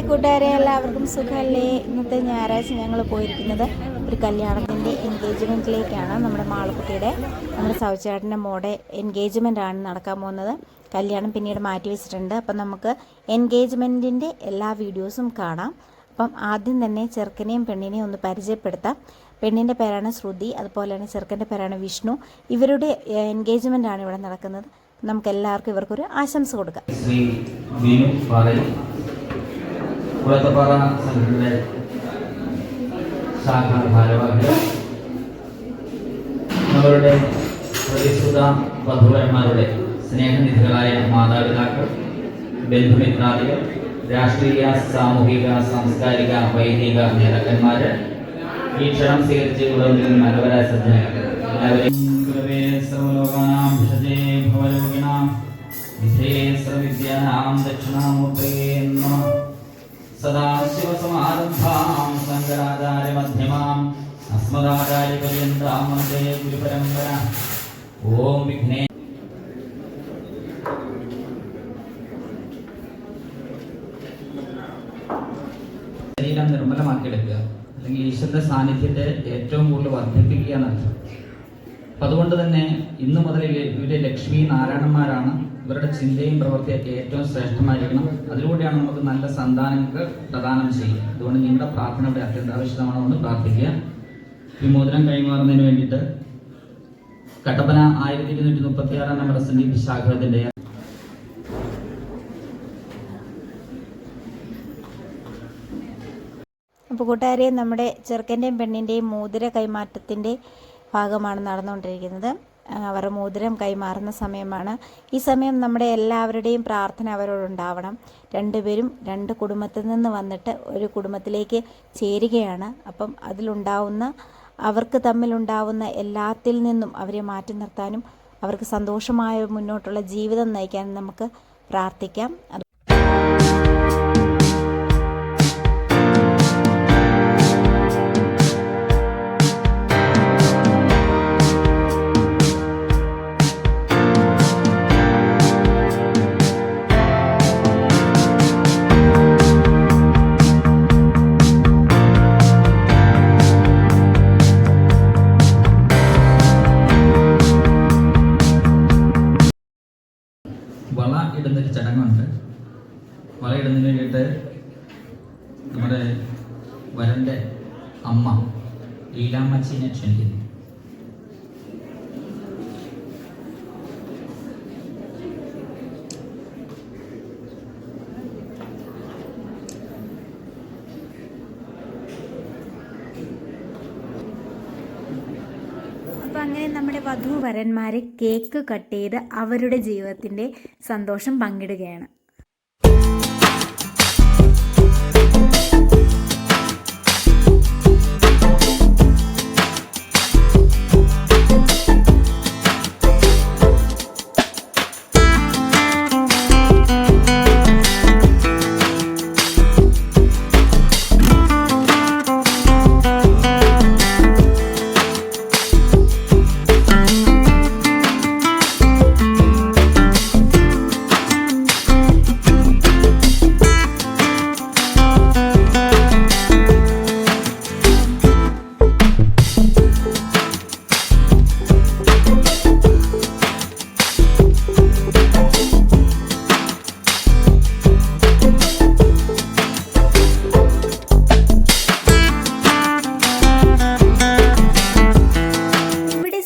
Hi കൂട്ടുകാരെ, എല്ലാവർക്കും സുഖമല്ലേ? ഇന്നത്തെ ഞായറാഴ്ച ഞങ്ങൾ പോയിരിക്കുന്നത് ഒരു കല്യാണത്തിൻ്റെ എൻഗേജ്മെൻറ്റിലേക്കാണ്. നമ്മുടെ മാളക്കുട്ടിയുടെ, നമ്മുടെ സൗചേട്ടൻ്റെ മോടെ എൻഗേജ്മെൻ്റ് ആണ് നടക്കാൻ പോകുന്നത്. കല്യാണം പിന്നീട് മാറ്റി വെച്ചിട്ടുണ്ട്. അപ്പം നമുക്ക് എൻഗേജ്മെൻറ്റിൻ്റെ എല്ലാ വീഡിയോസും കാണാം. അപ്പം ആദ്യം തന്നെ ചെറുക്കനെയും പെണ്ണിനെയും ഒന്ന് പരിചയപ്പെടുത്താം. പെണ്ണിൻ്റെ പേരാണ് ശ്രുതി, അതുപോലെ തന്നെ ചെറുക്കൻ്റെ പേരാണ് വിഷ്ണു. ഇവരുടെ എൻഗേജ്മെൻ്റ് ആണ് ഇവിടെ നടക്കുന്നത്. നമുക്ക് എല്ലാവർക്കും ഇവർക്കൊരു ആശംസ കൊടുക്കാം. കുളത്തപ്പാറ സംഘടനയുടെ ശാഖാ ഭാരവാഹികൾ, അവരുടെ പ്രതിശ്രുത വധുവരന്മാരുടെ സ്നേഹനിധികളായ മാതാപിതാക്കൾ, ബന്ധുമിത്രാദികൾ, രാഷ്ട്രീയ, സാമൂഹിക, സാംസ്കാരിക, വൈദിക നേതാക്കന്മാർ, ഈ ക്ഷണം സ്വീകരിച്ച് ഇവിടെ നല്ലവരായ സജ്ജനങ്ങൾ എല്ലാവരെയും സദാശിവസമാരംഭാം ശങ്കരാചാര്യമധ്യമാം അസ്മദാചാര്യപര്യന്താം വന്ദേ ഗുരുപരമ്പര. ഓം വിഘ്നേ ശരീരം നിർമ്മലമാക്കിയെടുക്കുക, അല്ലെങ്കിൽ ഈശ്വരന്റെ സാന്നിധ്യത്തെ ഏറ്റവും കൂടുതൽ വർദ്ധിപ്പിക്കുക എന്നർത്ഥം. അപ്പം അതുകൊണ്ട് തന്നെ ഇന്നു മുതൽ ഇവരെ ലക്ഷ്മി നാരായണന്മാരാണ്. ഇവരുടെ ചിന്തയും പ്രവൃത്തിയൊക്കെ ഏറ്റവും ശ്രേഷ്ഠമായിരിക്കണം. അതിലൂടെയാണ് നമുക്ക് നല്ല സന്താനങ്ങൾക്ക് പ്രദാനം ചെയ്യുക. അതുകൊണ്ട് നിങ്ങളുടെ പ്രാർത്ഥന ഇവിടെ അത്യന്താവശ്യമാണെന്ന് പ്രാർത്ഥിക്കുക. വിമോചനം കൈമാറുന്നതിന് വേണ്ടിയിട്ട് കട്ടപ്പന 1236 നമ്പർ SNDP ശാഖയുടെ അപ്പോൾ കൂട്ടുകാരെ, നമ്മുടെ ചെറുക്കൻ്റെയും പെണ്ണിൻ്റെയും മോതിര കൈമാറ്റത്തിൻ്റെ ഭാഗമാണ് നടന്നുകൊണ്ടിരിക്കുന്നത്. അവരുടെ മോതിരം കൈമാറുന്ന സമയമാണ്. ഈ സമയം നമ്മുടെ എല്ലാവരുടെയും പ്രാർത്ഥന അവരോടുണ്ടാവണം. രണ്ടുപേരും രണ്ട് കുടുംബത്തിൽ നിന്ന് വന്നിട്ട് ഒരു കുടുംബത്തിലേക്ക് ചേരുകയാണ്. അപ്പം അവർക്ക് തമ്മിലുണ്ടാവുന്ന എല്ലാത്തിൽ നിന്നും അവരെ മാറ്റി നിർത്താനും അവർക്ക് സന്തോഷമായ മുന്നോട്ടുള്ള ജീവിതം നയിക്കാനും നമുക്ക് പ്രാർത്ഥിക്കാം. വള ഇടുന്നൊരു ചടങ്ങുണ്ട്. വള ഇടുന്നതിന് വേണ്ടിയിട്ട് നമ്മുടെ വരൻ്റെ അമ്മ ലീലാമ്മച്ചീനെ ക്ഷണിക്കുന്നു. അപ്പം അങ്ങനെ നമ്മുടെ വധൂവരന്മാർ കേക്ക് കട്ട് ചെയ്ത് അവരുടെ ജീവിതത്തിൻ്റെ സന്തോഷം പങ്കിടുകയാണ്.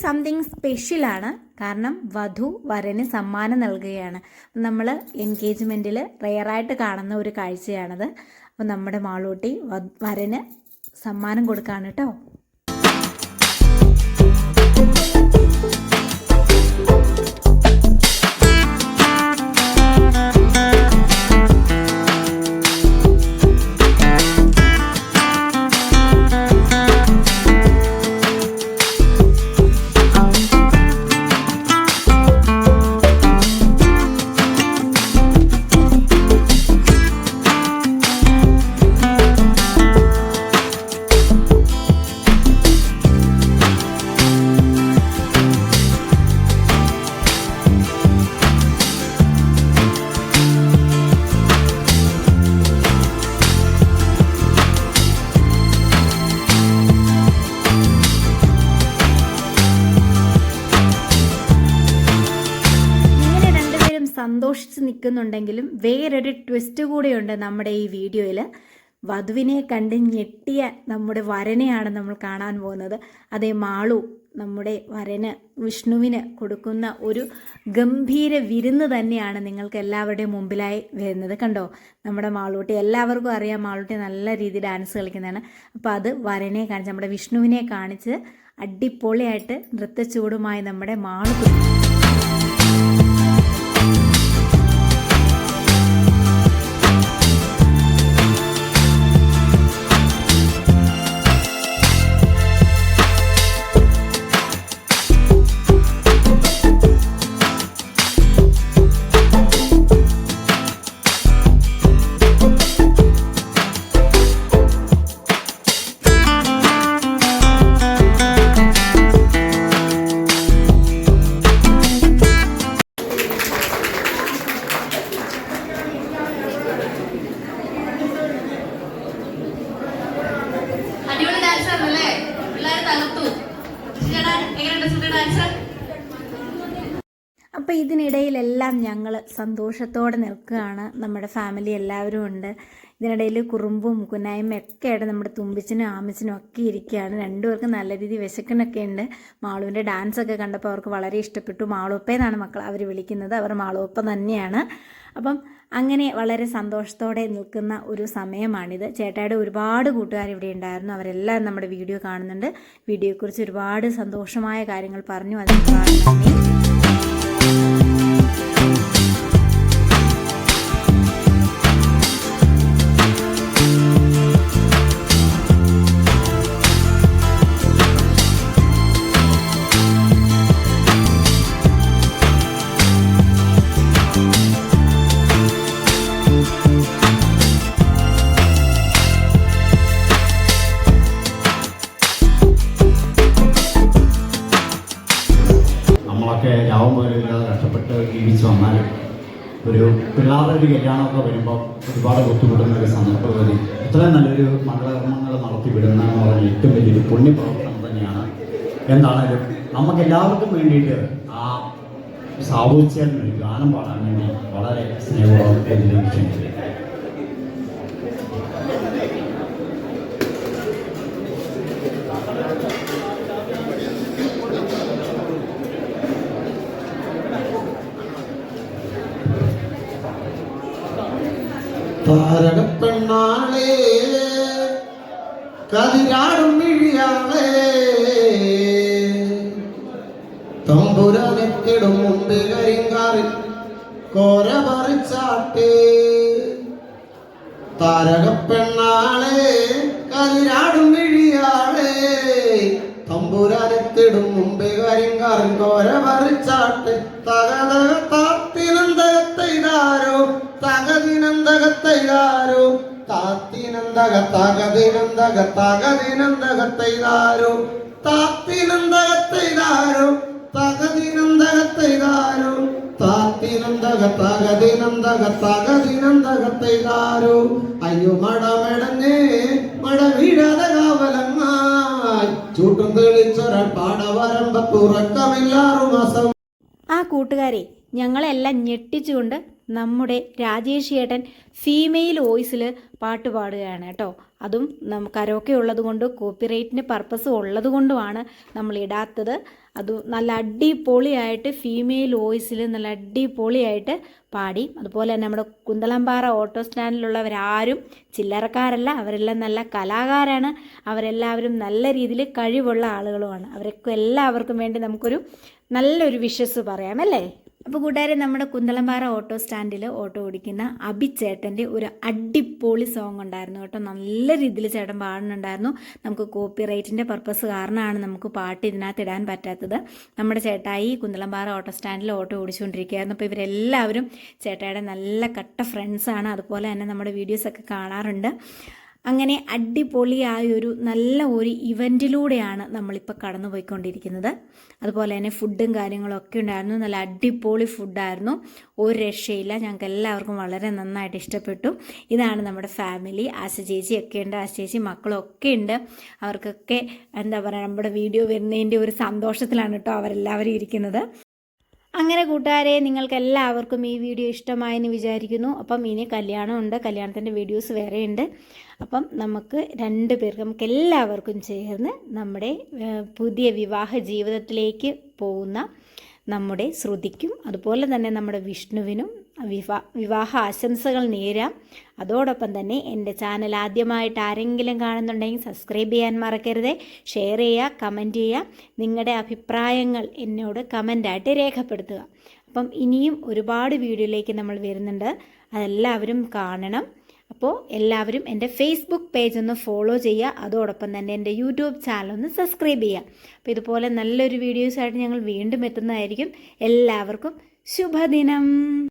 സംതിങ് സ്പെഷ്യലാണ്. കാരണം വധു വരന് സമ്മാനം നൽകുകയാണ്. നമ്മൾ എൻഗേജ്മെൻറ്റിൽ റെയറായിട്ട് കാണുന്ന ഒരു കാഴ്ചയാണത്. അപ്പോൾ നമ്മുടെ മാളൂട്ടി വരന് സമ്മാനം കൊടുക്കുകയാണ് കേട്ടോ. സന്തോഷിച്ച് നിൽക്കുന്നുണ്ടെങ്കിലും വേറൊരു ട്വിസ്റ്റ് കൂടെയുണ്ട് നമ്മുടെ ഈ വീഡിയോയിൽ. വധുവിനെ കണ്ട് ഞെട്ടിയ നമ്മുടെ വരനെയാണ് നമ്മൾ കാണാൻ പോകുന്നത്. അതേ മാളു നമ്മുടെ വരന് വിഷ്ണുവിന് കൊടുക്കുന്ന ഒരു ഗംഭീര വിരുന്ന് തന്നെയാണ് നിങ്ങൾക്ക് എല്ലാവരുടെയും മുമ്പിലായി വരുന്നത്. കണ്ടോ, നമ്മുടെ മാളൂട്ടി, എല്ലാവർക്കും അറിയാം മാളൂട്ടി നല്ല രീതിയിൽ ഡാൻസ് കളിക്കുന്നതാണ്. അപ്പോൾ അത് വരനെ കാണിച്ച്, നമ്മുടെ വിഷ്ണുവിനെ കാണിച്ച് അടിപൊളിയായിട്ട് നൃത്തച്ചൂടുമായി നമ്മുടെ മാളു. അടിപൊളി ഡാൻസ് ആണല്ലേ, പിള്ളേർ തകർത്തു. എങ്ങനെയുണ്ട് ഡാൻസ്? അപ്പോൾ ഇതിനിടയിലെല്ലാം ഞങ്ങൾ സന്തോഷത്തോടെ നിൽക്കുകയാണ്. നമ്മുടെ ഫാമിലി എല്ലാവരും ഉണ്ട്. ഇതിനിടയിൽ കുറുമ്പും കുന്നായ്മ ഒക്കെ ആയിട്ട് നമ്മുടെ തുമ്പിച്ചനും ആമിച്ചനും ഒക്കെ ഇരിക്കുകയാണ്. രണ്ടുപേർക്കും നല്ല രീതിയിൽ വിശക്കണൊക്കെ ഉണ്ട്. മാളുവിൻ്റെ ഡാൻസൊക്കെ കണ്ടപ്പോൾ അവർക്ക് വളരെ ഇഷ്ടപ്പെട്ടു. മാളുപ്പയെന്നാണ് മക്കൾ അവർ വിളിക്കുന്നത്, അവർ മാളുപ്പ തന്നെയാണ്. അപ്പം അങ്ങനെ വളരെ സന്തോഷത്തോടെ നിൽക്കുന്ന ഒരു സമയമാണിത്. ചേട്ടായുടെ ഒരുപാട് കൂട്ടുകാർ ഇവിടെ ഉണ്ടായിരുന്നു. അവരെല്ലാം നമ്മുടെ വീഡിയോ കാണുന്നുണ്ട്. വീഡിയോയെക്കുറിച്ച് ഒരുപാട് സന്തോഷമായ കാര്യങ്ങൾ പറഞ്ഞു. അതിന് ഒരുപാട് നന്ദി. നമ്മളൊക്കെ രാവുമ്പോലില്ലാതെ കഷ്ടപ്പെട്ട് ജീവിച്ച് വന്നാലും ഒരു പിള്ളേരുടെ ഒരു കല്യാണമൊക്കെ വരുമ്പോൾ ഒരുപാട് ബുദ്ധിമുട്ടുന്ന ഒരു സന്ദർഭത്തിൽ ഇത്രയും നല്ലൊരു മംഗളകർമ്മങ്ങൾ നടത്തി വിടുന്നതെന്ന് പറഞ്ഞാൽ ഏറ്റവും വലിയൊരു പുണ്യപ്രവർത്തനം തന്നെയാണ്. എന്താണേലും നമുക്കെല്ലാവർക്കും വേണ്ടിയിട്ട് ആ സാവൂച്ചേട്ടൻ ഒരു ഗാനം പാടാൻ വേണ്ടി വളരെ സ്നേഹപൂർവ്വം ക്ഷണിച്ചു. താരകപ്പെണ്ണാളേ കതിരാടും മിഴിയാളേ തമ്പുരാനെത്തിടും മുമ്പ് കരിങ്കാറിൽ കോര പറിച്ചാട്ടേ. താരകപ്പെണ്ണാളേ കതിരാടും മിഴിയാളേ തമ്പുരാനെത്തിടും മുമ്പ് കരിങ്കാറിൽ കോര പറിച്ചാട്ടെ. തകതക താത്തിനന്തകത്തൈതാരോ തകതിനന്തകത്തൈതാരോ താത്തിനന്തക തകതിനന്തക തകതിനന്തകത്തൈതാരോ താത്തിനന്തകത്തൈതാരോ തകതിനന്തകത്തൈതാരോ താത്തിനന്തക തകതിനന്തക തകതിനന്തകത്തൈതാരോ. അയ്യോ മടമെടഞ്ഞേ മട വീഴാതെ കാവലങ്ങായി ചൂട്ടും തെളിച്ചൊരാൾ പാടവരമ്പുറക്കമില്ലാറു മാസം. ആ കൂട്ടുകാരെ, ഞങ്ങളെല്ലാം ഞെട്ടിച്ചുകൊണ്ട് നമ്മുടെ രാജേഷ് ഏട്ടൻ ഫീമെയിൽ വോയിസിൽ പാട്ട് പാടുകയാണ് കേട്ടോ. അതും കരോക്കെ ഉള്ളത് കൊണ്ട്, കോപ്പിറൈറ്റിന് പർപ്പസ് ഉള്ളത് കൊണ്ടുമാണ് നമ്മൾ ഇടാത്തത്. അത് നല്ല അടിപൊളിയായിട്ട് ഫീമെയിൽ വോയിസിൽ നല്ല അടിപൊളിയായിട്ട് പാടി. അതുപോലെ തന്നെ നമ്മുടെ കുന്തളംപാറ ഓട്ടോ സ്റ്റാൻഡിലുള്ളവരാരും ചില്ലറക്കാരല്ല, അവരെല്ലാം നല്ല കലാകാരാണ്. അവരെല്ലാവരും നല്ല രീതിയിൽ കഴിവുള്ള ആളുകളുമാണ്. അവർക്ക് എല്ലാവർക്കും വേണ്ടി നമുക്കൊരു നല്ലൊരു വിഷസ് പറയാമല്ലേ. അപ്പോൾ കൂട്ടുകാരെ, നമ്മുടെ കുന്തളംപാറ ഓട്ടോ സ്റ്റാൻഡിൽ ഓട്ടോ ഓടിക്കുന്ന അഭിച്ചേട്ടൻ്റെ ഒരു അടിപൊളി സോങ് ഉണ്ടായിരുന്നു കേട്ടോ. നല്ല രീതിയിൽ ചേട്ടൻ പാടുന്നുണ്ടായിരുന്നു. നമുക്ക് കോപ്പിറൈറ്റിൻ്റെ പർപ്പസ് കാരണമാണ് നമുക്ക് പാട്ട് ഇതിനകത്ത് ഇടാൻ പറ്റാത്തത്. നമ്മുടെ ചേട്ടായി കുന്തളംപാറ ഓട്ടോ സ്റ്റാൻഡിൽ ഓട്ടോ ഓടിച്ചുകൊണ്ടിരിക്കുകയായിരുന്നു. അപ്പോൾ ഇവരെല്ലാവരും ചേട്ടായുടെ നല്ല കട്ട ഫ്രണ്ട്സാണ്. അതുപോലെ തന്നെ നമ്മുടെ വീഡിയോസൊക്കെ കാണാറുണ്ട്. അങ്ങനെ അടിപൊളിയായൊരു നല്ല ഒരു ഇവൻറ്റിലൂടെയാണ് നമ്മളിപ്പോൾ കടന്നു പോയിക്കൊണ്ടിരിക്കുന്നത്. അതുപോലെ തന്നെ ഫുഡും കാര്യങ്ങളൊക്കെ ഉണ്ടായിരുന്നു. നല്ല അടിപൊളി ഫുഡായിരുന്നു, ഒരു രക്ഷയില്ല. ഞങ്ങൾക്ക് എല്ലാവർക്കും വളരെ നന്നായിട്ട് ഇഷ്ടപ്പെട്ടു. ഇതാണ് നമ്മുടെ ഫാമിലി. ആശ ചേച്ചിയൊക്കെ ഉണ്ട്, ആശ ചേച്ചി മക്കളൊക്കെ ഉണ്ട്. അവർക്കൊക്കെ എന്താ പറയുക, നമ്മുടെ വീഡിയോ വരുന്നതിൻ്റെ ഒരു സന്തോഷത്തിലാണ് കേട്ടോ അവരെല്ലാവരും ഇരിക്കുന്നത്. അങ്ങനെ കൂട്ടുകാരെ, നിങ്ങൾക്ക് എല്ലാവർക്കും ഈ വീഡിയോ ഇഷ്ടമായെന്ന് വിചാരിക്കുന്നു. അപ്പം ഇനി കല്യാണമുണ്ട്, കല്യാണത്തിൻ്റെ വീഡിയോസ് വേറെ ഉണ്ട്. അപ്പം നമുക്ക് നമുക്ക് എല്ലാവർക്കും ചേർന്ന് നമ്മുടെ പുതിയ വിവാഹ ജീവിതത്തിലേക്ക് പോകുന്ന നമ്മുടെ ശ്രുതിക്കും അതുപോലെ തന്നെ നമ്മുടെ വിഷ്ണുവിനും വിവാഹ ആശംസകൾ നേരാം. അതോടൊപ്പം തന്നെ എൻ്റെ ചാനൽ ആദ്യമായിട്ട് ആരെങ്കിലും കാണുന്നുണ്ടെങ്കിൽ സബ്സ്ക്രൈബ് ചെയ്യാൻ മറക്കരുത്. ഷെയർ ചെയ്യുക, കമൻറ്റ് ചെയ്യുക, നിങ്ങളുടെ അഭിപ്രായങ്ങൾ എന്നോട് കമൻ്റായിട്ട് രേഖപ്പെടുത്തുക. അപ്പം ഇനിയും ഒരുപാട് വീഡിയോയിലേക്ക് നമ്മൾ വരുന്നുണ്ട്, അതെല്ലാവരും കാണണം. അപ്പോൾ എല്ലാവരും എൻ്റെ ഫേസ്ബുക്ക് പേജ് ഒന്ന് ഫോളോ ചെയ്യുക, അതോടൊപ്പം തന്നെ എൻ്റെ യൂട്യൂബ് ചാനൽ ഒന്ന് സബ്സ്ക്രൈബ് ചെയ്യുക. അപ്പോൾ ഇതുപോലെ നല്ലൊരു വീഡിയോസായിട്ട് ഞങ്ങൾ വീണ്ടും എത്തുന്നതായിരിക്കും. എല്ലാവർക്കും ശുഭദിനം.